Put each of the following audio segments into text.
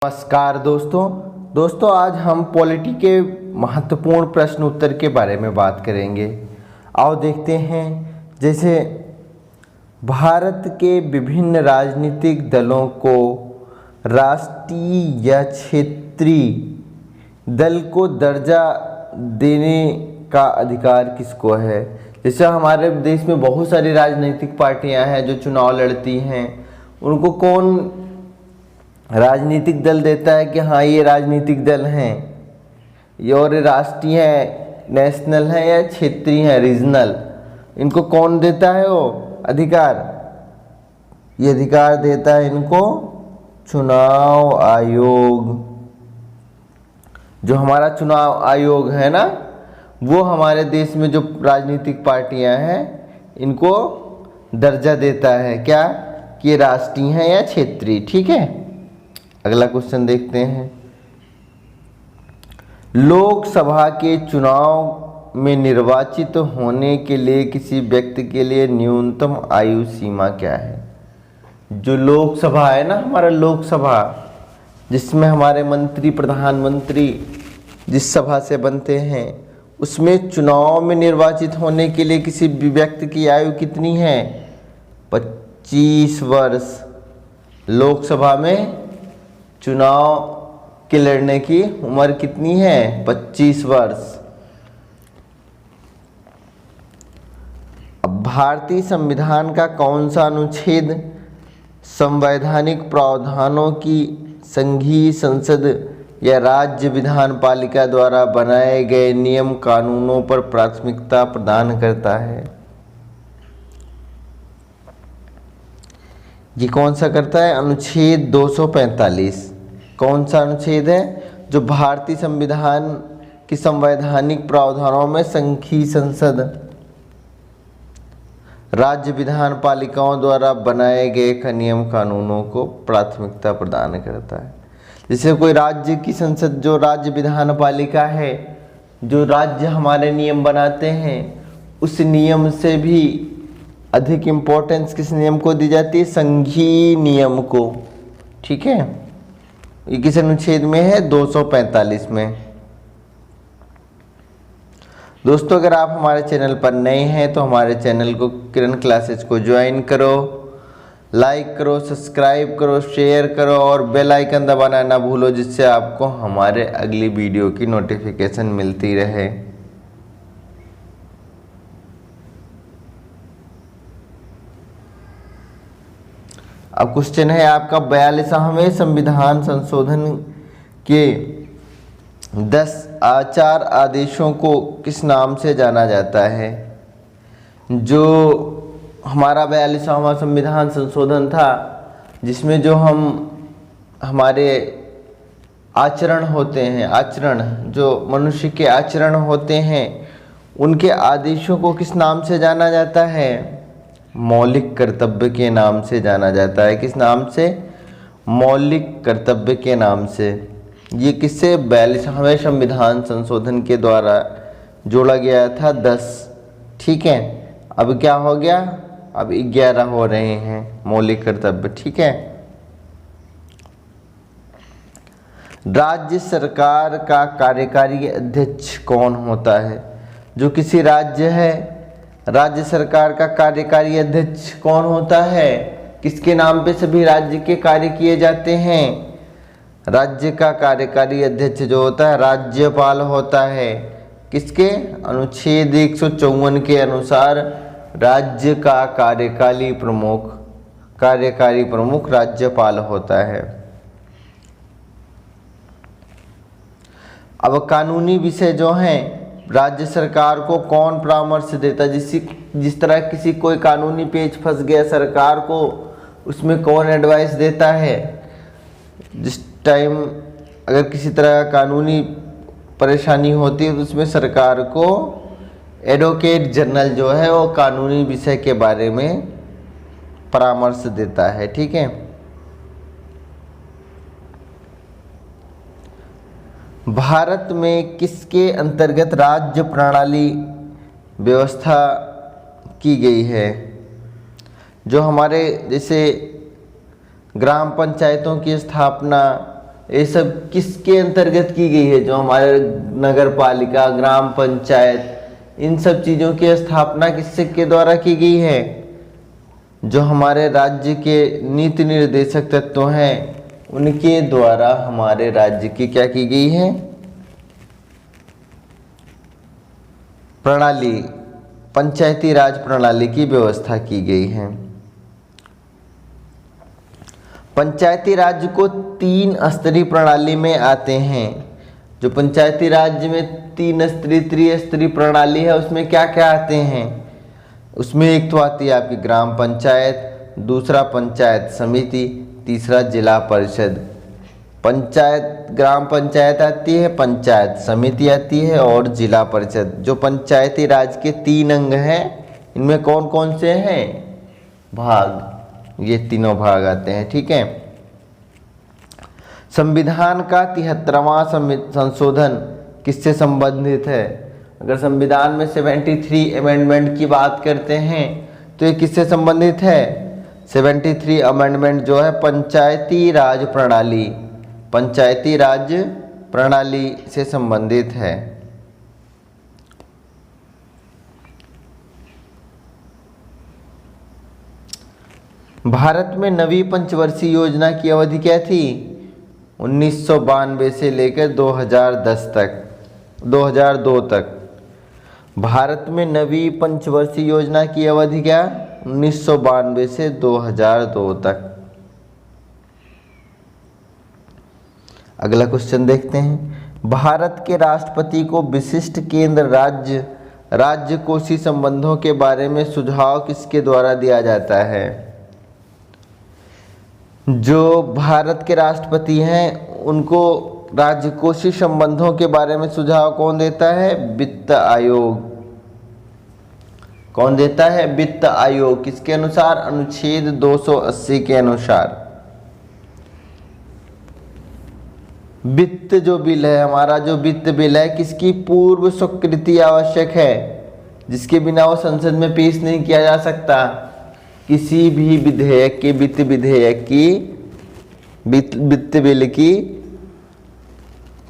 नमस्कार दोस्तों आज हम पॉलिटी के महत्वपूर्ण प्रश्न उत्तर के बारे में बात करेंगे। आओ देखते हैं। जैसे भारत के विभिन्न राजनीतिक दलों को राष्ट्रीय या क्षेत्रीय दल को दर्जा देने का अधिकार किसको है। जैसे हमारे देश में बहुत सारी राजनीतिक पार्टियां हैं जो चुनाव लड़ती हैं, उनको कौन राजनीतिक दल देता है कि हाँ ये राजनीतिक दल हैं, ये और राष्ट्रीय है, नेशनल है या क्षेत्रीय है, रीजनल, इनको कौन देता है वो अधिकार। ये अधिकार देता है इनको चुनाव आयोग। जो हमारा चुनाव आयोग है ना, वो हमारे देश में जो राजनीतिक पार्टियां हैं इनको दर्जा देता है क्या, कि ये राष्ट्रीय है या क्षेत्रीय। ठीक है, अगला क्वेश्चन देखते हैं। लोकसभा के चुनाव में निर्वाचित होने के लिए किसी व्यक्ति के लिए न्यूनतम आयु सीमा क्या है। जो लोकसभा है ना, हमारा लोकसभा, जिसमें हमारे मंत्री प्रधानमंत्री जिस सभा से बनते हैं, उसमें चुनाव में निर्वाचित होने के लिए किसी भी व्यक्ति की आयु कितनी है, 25 वर्ष। लोकसभा में चुनाव के लड़ने की उम्र कितनी है, 25 वर्ष। अब भारतीय संविधान का कौन सा अनुच्छेद संवैधानिक प्रावधानों की संघीय संसद या राज्य विधान पालिका द्वारा बनाए गए नियम कानूनों पर प्राथमिकता प्रदान करता है। ये कौन सा करता है, अनुच्छेद 245। कौन सा अनुच्छेद है, जो भारतीय संविधान की संवैधानिक प्रावधानों में संघीय संसद, राज्य विधान पालिकाओं द्वारा बनाए गए नियम कानूनों को प्राथमिकता प्रदान करता है। जैसे कोई राज्य की संसद, जो राज्य विधान पालिका है, जो राज्य हमारे नियम बनाते हैं, उस नियम से भी अधिक इम्पोर्टेंस किस नियम को दी जाती है, संघीय नियम को। ठीक है, ये किस अनुच्छेद में है, 245 में। दोस्तों अगर आप हमारे चैनल पर नए हैं तो हमारे चैनल को किरण क्लासेस को ज्वाइन करो, लाइक करो, सब्सक्राइब करो, शेयर करो और बेल आइकन दबाना ना भूलो, जिससे आपको हमारे अगली वीडियो की नोटिफिकेशन मिलती रहे। अब क्वेश्चन है आपका 42वें संविधान संशोधन के 10 आचार आदेशों को किस नाम से जाना जाता है। जो हमारा 42वां संविधान संशोधन था, जिसमें जो हमारे आचरण होते हैं, आचरण जो मनुष्य के आचरण होते हैं, उनके आदेशों को किस नाम से जाना जाता है, मौलिक कर्तव्य के नाम से जाना जाता है। किस नाम से, मौलिक कर्तव्य के नाम से। ये किससे, 42वें संविधान संशोधन के द्वारा जोड़ा गया था 10। ठीक है, अब क्या हो गया, अब 11 हो रहे हैं मौलिक कर्तव्य। ठीक है, राज्य सरकार का कार्यकारी अध्यक्ष कौन होता है। जो किसी राज्य है, राज्य सरकार का कार्यकारी अध्यक्ष कौन होता है, किसके नाम पे सभी राज्य के कार्य किए जाते हैं। राज्य का कार्यकारी अध्यक्ष जो होता है, राज्यपाल होता है। किसके, अनुच्छेद 154 के अनुसार राज्य का कार्यकारी प्रमुख राज्यपाल होता है। अब कानूनी विषय जो हैं, राज्य सरकार को कौन परामर्श देता है। जिस तरह किसी कोई कानूनी पेच फंस गया, सरकार को उसमें कौन एडवाइस देता है। जिस टाइम अगर किसी तरह कानूनी परेशानी होती है तो उसमें सरकार को एडवोकेट जनरल जो है वो कानूनी विषय के बारे में परामर्श देता है। ठीक है, भारत में किसके अंतर्गत राज्य प्रणाली व्यवस्था की गई है। जो हमारे जैसे ग्राम पंचायतों की स्थापना ये सब किसके अंतर्गत की गई है? जो हमारे नगर पालिका, ग्राम पंचायत, इन सब चीज़ों की स्थापना किससे के द्वारा की गई है? जो हमारे राज्य के नीति निर्देशक तत्व हैं उनके द्वारा हमारे राज्य की क्या की गई है? प्रणाली, पंचायती राज प्रणाली की व्यवस्था की गई है। पंचायती राज को 3 स्तरीय प्रणाली में आते हैं। जो पंचायती राज में 3 स्तरीय त्रिस्तरीय प्रणाली है उसमें क्या क्या आते हैं? उसमें एक तो आती है आपकी ग्राम पंचायत, दूसरा पंचायत समिति, तीसरा जिला परिषद। पंचायत, ग्राम पंचायत आती है, पंचायत समिति आती है और जिला परिषद। जो पंचायती राज के 3 अंग हैं इनमें कौन कौन से हैं? भाग, ये तीनों भाग आते हैं। ठीक है। संविधान का 73वां संशोधन किससे संबंधित है? अगर संविधान में 73 अमेंडमेंट की बात करते हैं तो ये किससे संबंधित है? 73 अमेंडमेंट जो है पंचायती राज प्रणाली, पंचायती राज प्रणाली से संबंधित है। भारत में नवी पंचवर्षीय योजना की अवधि क्या थी? 1992 से लेकर 2002 तक। भारत में नवी पंचवर्षीय योजना की अवधि क्या? 1992 से 2002 तक। अगला क्वेश्चन देखते हैं। भारत के राष्ट्रपति को विशिष्ट केंद्र राज्य कोषीय संबंधों के बारे में सुझाव किसके द्वारा दिया जाता है? जो भारत के राष्ट्रपति हैं उनको राजकोषीय संबंधों के बारे में सुझाव कौन देता है? वित्त आयोग। कौन देता है? वित्त आयोग। किसके अनुसार? अनुच्छेद 280 के अनुसार। वित्त जो बिल है, हमारा जो वित्त बिल है, किसकी पूर्व स्वीकृति आवश्यक है, जिसके बिना वो संसद में पेश नहीं किया जा सकता। किसी भी विधेयक के, वित्त विधेयक की, वित्त बिल की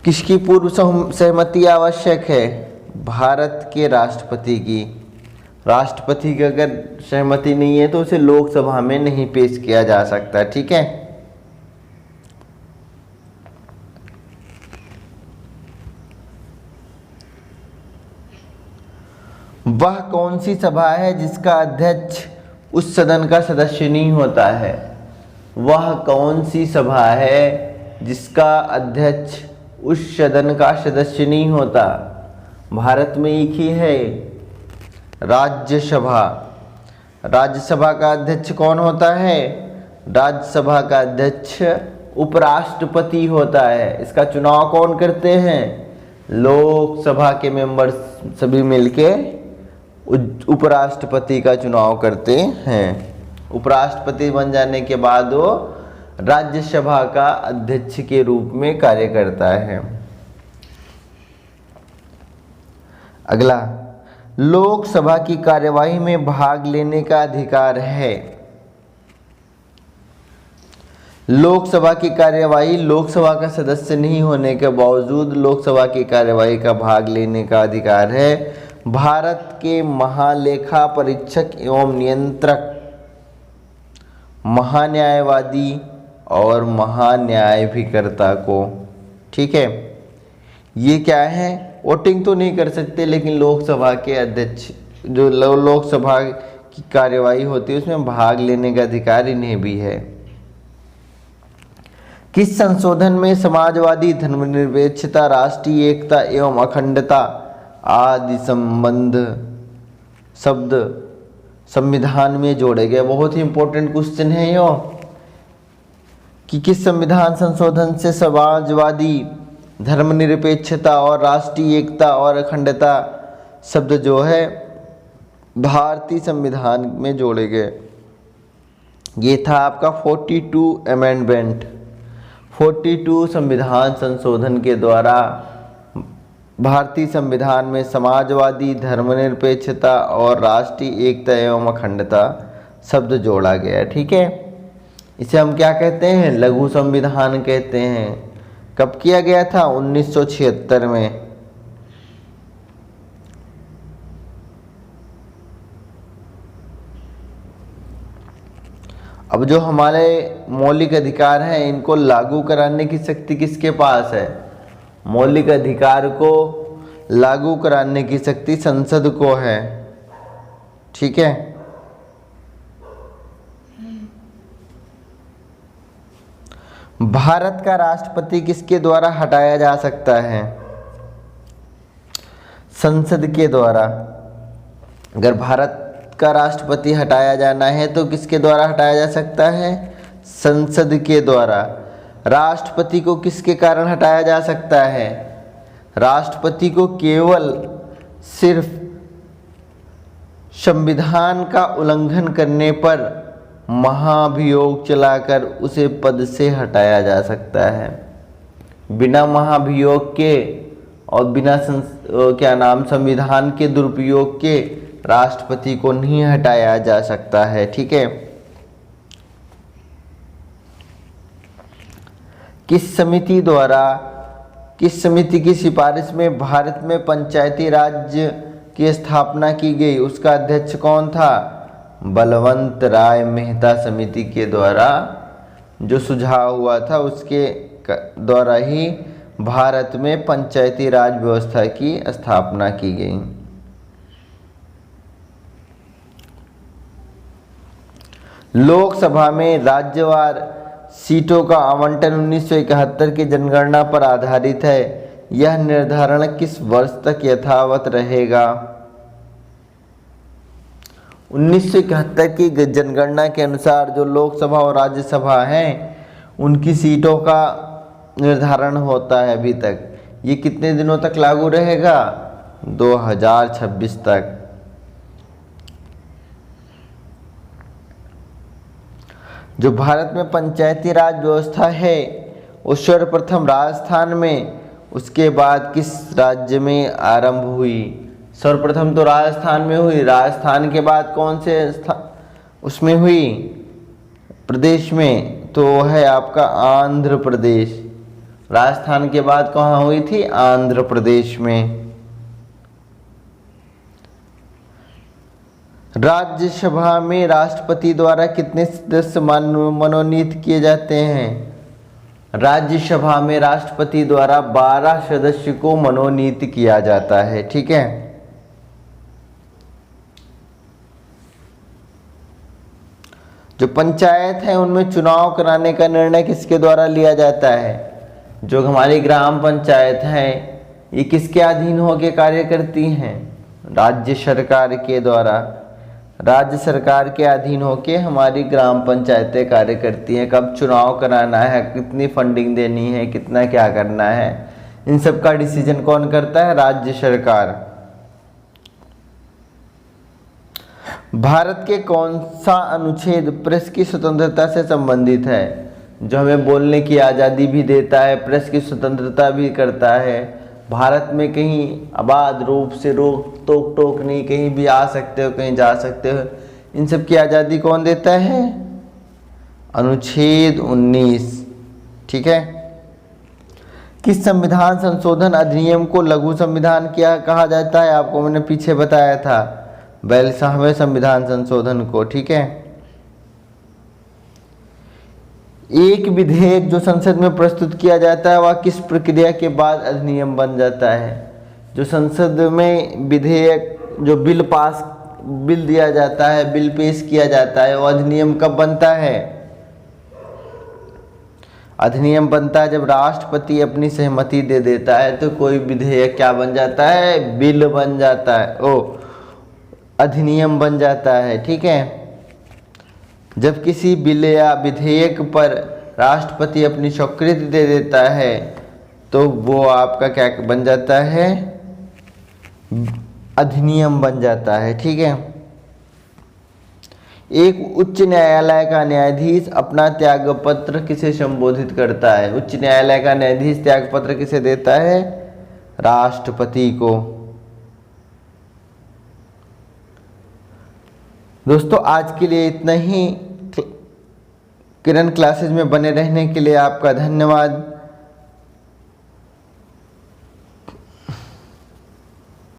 किसकी पूर्व सहमति आवश्यक है? भारत के राष्ट्रपति की। राष्ट्रपति की अगर सहमति नहीं है तो उसे लोकसभा में नहीं पेश किया जा सकता। ठीक है। वह कौन सी सभा है जिसका अध्यक्ष उस सदन का सदस्य नहीं होता है? वह कौन सी सभा है जिसका अध्यक्ष उस सदन का सदस्य नहीं होता? भारत में एक ही है, राज्यसभा। राज्यसभा का अध्यक्ष कौन होता है? राज्यसभा का अध्यक्ष उपराष्ट्रपति होता है। इसका चुनाव कौन करते हैं? लोकसभा के मेंबर्स सभी मिलके उपराष्ट्रपति का चुनाव करते हैं। उपराष्ट्रपति बन जाने के बाद वो राज्यसभा का अध्यक्ष के रूप में कार्य करता है। अगला, लोकसभा की कार्यवाही में भाग लेने का अधिकार है। लोकसभा की कार्यवाही, लोकसभा का सदस्य नहीं होने के बावजूद लोकसभा की कार्यवाही का भाग लेने का अधिकार है भारत के महालेखा परीक्षक एवं नियंत्रक, महान्यायवादी और महान्यायाभिकर्ता को। ठीक है। ये क्या है? वोटिंग तो नहीं कर सकते लेकिन लोकसभा के अध्यक्ष, जो लोकसभा की कार्यवाही होती है उसमें भाग लेने का अधिकार इन्हें भी है। किस संशोधन में समाजवादी, धर्मनिरपेक्षता, राष्ट्रीय एकता एवं अखंडता आदि संबंध शब्द संविधान में जोड़े गए? बहुत ही इंपॉर्टेंट क्वेश्चन है यो, कि किस संविधान संशोधन से समाजवादी, धर्मनिरपेक्षता और राष्ट्रीय एकता और अखंडता शब्द जो है भारतीय संविधान में जोड़े गए? ये था आपका 42 अमेंडमेंट। 42 संविधान संशोधन के द्वारा भारतीय संविधान में समाजवादी, धर्मनिरपेक्षता और राष्ट्रीय एकता एवं अखंडता शब्द जोड़ा गया। ठीक है। इसे हम क्या कहते हैं? लघु संविधान कहते हैं। कब किया गया था? 1976 में। अब जो हमारे मौलिक अधिकार हैं इनको लागू कराने की शक्ति किसके पास है? मौलिक अधिकार को लागू कराने की शक्ति संसद को है। ठीक है। भारत का राष्ट्रपति किसके द्वारा हटाया जा सकता है? संसद के द्वारा। अगर भारत का राष्ट्रपति हटाया जाना है तो किसके द्वारा हटाया जा सकता है? संसद के द्वारा। राष्ट्रपति को किसके कारण हटाया जा सकता है? राष्ट्रपति को केवल सिर्फ संविधान का उल्लंघन करने पर महाभियोग चलाकर उसे पद से हटाया जा सकता है। बिना महाभियोग के और बिना संविधान के दुरुपयोग के राष्ट्रपति को नहीं हटाया जा सकता है। ठीक है। किस समिति की सिफारिश में भारत में पंचायती राज की स्थापना की गई? उसका अध्यक्ष कौन था? बलवंत राय मेहता समिति के द्वारा जो सुझाव हुआ था उसके द्वारा ही भारत में पंचायती राज व्यवस्था की स्थापना की गई। लोकसभा में राज्यवार सीटों का आवंटन 1971 की जनगणना पर आधारित है। यह निर्धारण किस वर्ष तक यथावत रहेगा? 1971 की जनगणना के अनुसार जो लोकसभा और राज्यसभा हैं उनकी सीटों का निर्धारण होता है अभी तक। ये कितने दिनों तक लागू रहेगा? 2026 तक। जो भारत में पंचायती राज व्यवस्था है वो सर्वप्रथम राजस्थान में, उसके बाद किस राज्य में आरंभ हुई? सर्वप्रथम तो राजस्थान में हुई। राजस्थान के बाद कौन से उसमें हुई? प्रदेश में। तो है आपका आंध्र प्रदेश। राजस्थान के बाद कहाँ हुई थी? आंध्र प्रदेश में। राज्यसभा में राष्ट्रपति द्वारा कितने सदस्य मनोनीत किए जाते हैं? राज्यसभा में राष्ट्रपति द्वारा 12 सदस्य को मनोनीत किया जाता है। ठीक है। जो पंचायत है उनमें चुनाव कराने का निर्णय किसके द्वारा लिया जाता है? जो हमारी ग्राम पंचायत है ये किसके अधीन होकर कार्य करती हैं? राज्य सरकार के द्वारा। राज्य सरकार के अधीन होके हमारी ग्राम पंचायतें कार्य करती हैं। कब चुनाव कराना है, कितनी फंडिंग देनी है, कितना क्या करना है, इन सब का डिसीजन कौन करता है? राज्य सरकार। भारत के कौन सा अनुच्छेद प्रेस की स्वतंत्रता से संबंधित है? जो हमें बोलने की आज़ादी भी देता है, प्रेस की स्वतंत्रता भी करता है। भारत में कहीं आबाद रूप से रोक टोक नहीं, कहीं भी आ सकते हो, कहीं जा सकते हो। इन सब की आज़ादी कौन देता है? अनुच्छेद 19। ठीक है। किस संविधान संशोधन अधिनियम को लघु संविधान क्या कहा जाता है? आपको मैंने पीछे बताया था, 42वें संविधान संशोधन को। ठीक है। एक विधेयक जो संसद में प्रस्तुत किया जाता है वह किस प्रक्रिया के बाद अधिनियम बन जाता है? जो संसद में विधेयक जो बिल दिया जाता है, बिल पेश किया जाता है, वो अधिनियम कब बनता है? अधिनियम बनता है जब राष्ट्रपति अपनी सहमति दे देता है तो कोई विधेयक क्या बन जाता है? बिल बन जाता है, अधिनियम बन जाता है। ठीक है। जब किसी बिल या विधेयक पर राष्ट्रपति अपनी स्वीकृति दे देता है तो वो आपका क्या बन जाता है? अधिनियम बन जाता है। ठीक है। एक उच्च न्यायालय का न्यायाधीश अपना त्यागपत्र किसे संबोधित करता है? उच्च न्यायालय का न्यायाधीश त्यागपत्र किसे देता है? राष्ट्रपति को। दोस्तों आज के लिए इतना ही। किरण क्लासेज में बने रहने के लिए आपका धन्यवाद।